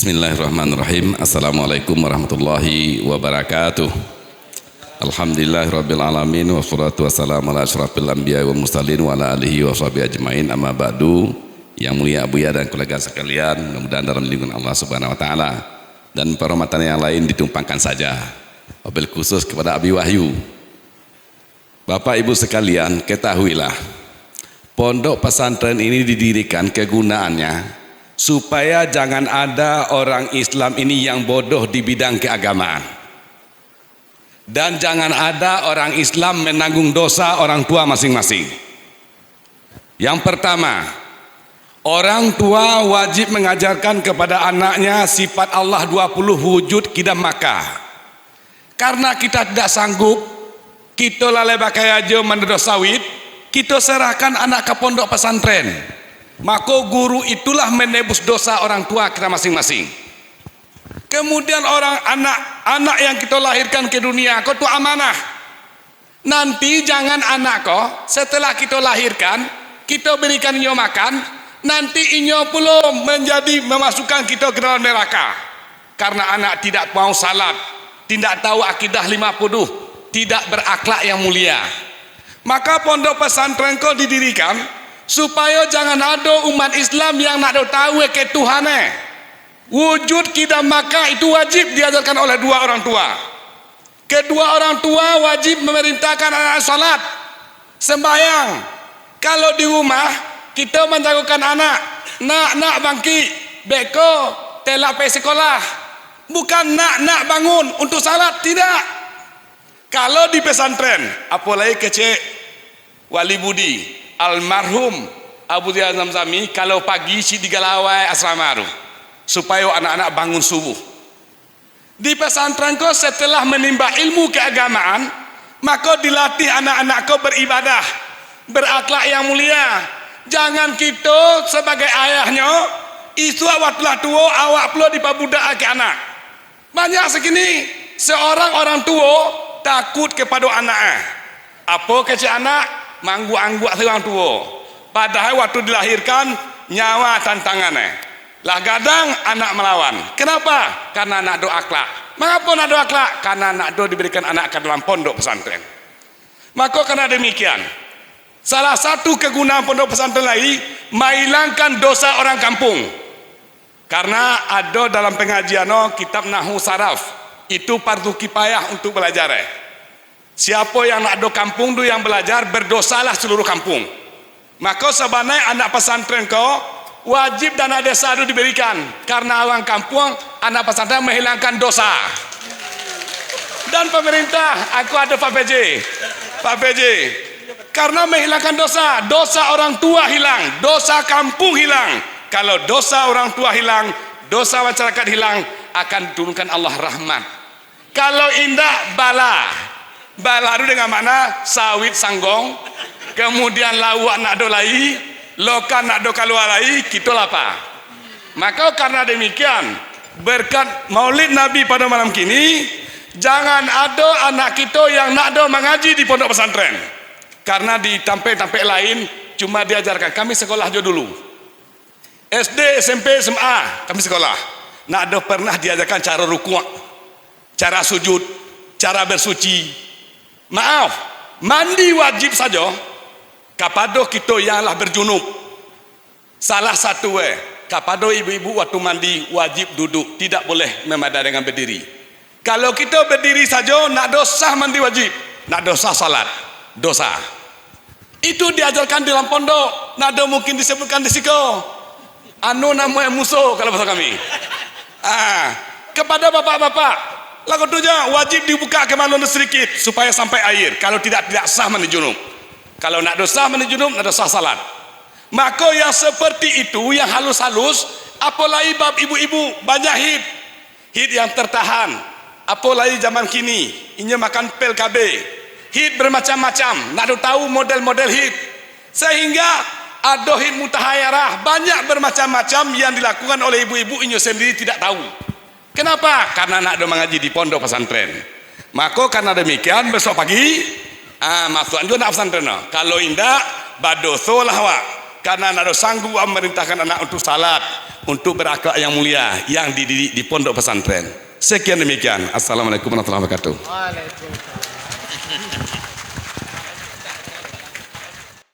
Bismillahirrahmanirrahim. Assalamualaikum warahmatullahi wabarakatuh. Alhamdulillahirabbil alamin wassalatu wassalamu ala asyrafil anbiya'i wal mursalin wa ala alihi wa sahbihi ajmain. Amma ba'du. Yang mulia Abuya dan keluarga sekalian, mudah-mudahan dalam lindungan Allah Subhanahu wa taala dan perhormatan yang lain ditumpangkan saja. Wabil khusus kepada Abi Wahyu. Bapak Ibu sekalian, ketahuilah pondok pesantren ini didirikan kegunaannya supaya jangan ada orang Islam ini yang bodoh di bidang keagamaan, dan jangan ada orang Islam menanggung dosa orang tua masing-masing. Yang pertama, orang tua wajib mengajarkan kepada anaknya sifat Allah 20 wujud kidam Makkah. Karena kita tidak sanggup, kita lalai pakai aja mendosa sawit, kita serahkan anak ke pondok pesantren. Maka guru itulah menebus dosa orang tua kita masing-masing. Kemudian anak yang kita lahirkan ke dunia, kau tu amanah. Nanti jangan anak kau setelah kita lahirkan, kita berikan inyo makan, nanti inyo pula memasukkan kita ke dalam neraka. Karena anak tidak mau salat, tidak tahu akidah 50, tidak berakhlak yang mulia. Maka pondok pesantren kau didirikan supaya jangan ada umat Islam yang nak tahu ke Tuhannya. Wujud kidam Makkah itu wajib diajarkan oleh dua orang tua. Kedua orang tua wajib memerintahkan anak salat, sembahyang. Kalau di rumah kita menjagokan anak, nak bangkit, beko telak pergi sekolah. Bukan nak bangun untuk salat, tidak. Kalau di pesantren, apalagi kecil Wali Budi almarhum Abu Dhiyah Zamzami, kalau pagi si digalawai asrama itu supaya anak-anak bangun subuh. Di pesantren kau setelah menimba ilmu keagamaan, maka dilatih anak-anak kau beribadah, berakhlak yang mulia. Jangan kita sebagai ayahnya isu awak telah tua, awak perlu dipabudak ke anak. Banyak segini seorang orang tua takut kepada anaknya. Apa kecil anak manggu-angguk orang tua, padahal waktu dilahirkan nyawa tantangannya. Lah gadang anak melawan. Kenapa? Karena anak do akhlak. Mengapa anak do akhlak? Karena anak do diberikan anak ke dalam pondok pesantren. Maka karena demikian, salah satu kegunaan pondok pesantren lain menghilangkan dosa orang kampung. Karena ada dalam pengajian kitab Nahwu Saraf, itu fardu kifayah untuk belajar. Siapa yang nak do kampung tu yang belajar, berdosalah seluruh kampung. Maka sebenarnya anak pesantren kau wajib dana desa itu diberikan, karena orang kampung anak pesantren menghilangkan dosa. Dan pemerintah, aku ada Pak PJ, karena menghilangkan dosa orang tua hilang, dosa kampung hilang. Kalau dosa orang tua hilang, dosa masyarakat hilang, akan diturunkan Allah rahmat. Kalau indah bala itu dengan makna sawit sanggong, kemudian lawak nak do lai, lokan nak do keluar lai, kita apa? Maka karena demikian, berkat Maulid Nabi pada malam kini, jangan ada anak kita yang nak do mengaji di pondok pesantren. Karena di tampil-tampil lain cuma diajarkan, kami sekolah aja dulu. SD, SMP, SMA, kami sekolah. Nak do pernah diajarkan cara rukuk, cara sujud, cara bersuci. Maaf, mandi wajib saja kepada kita yang berjunub. Salah satu kepada ibu-ibu waktu mandi wajib duduk, tidak boleh memadai dengan berdiri. Kalau kita berdiri saja nak dosa mandi wajib, nak dosa salat, dosa. Itu diajarkan dalam pondok, nak do mungkin disebutkan di situ. Anu namanya musuh kalau bahasa kami. Kepada bapak-bapak, lagu tujuh wajib dibuka ke mana sedikit supaya sampai air. Kalau tidak sah mandi junub. Kalau nak dosa mandi junub, nak dosa salat. Maka yang seperti itu, yang halus-halus, apalagi bab ibu-ibu banyak hit yang tertahan. Apalagi zaman kini, ini makan pil KB. Hit bermacam-macam, nak tahu model-model hit. Sehingga ada hit mutahayarah, banyak bermacam-macam yang dilakukan oleh ibu-ibu ini sendiri tidak tahu. Kenapa? Karena nak mengaji di pondok pesantren. Maka karena demikian besok pagi masuk juga nak pesantren. Kalau indah badoso lah wak. karena anda sanggup memerintahkan anak untuk salat, untuk berakhlak yang mulia yang dididik di pondok pesantren. Sekian demikian. Assalamualaikum warahmatullahi wabarakatuh. Waalaikumsalam.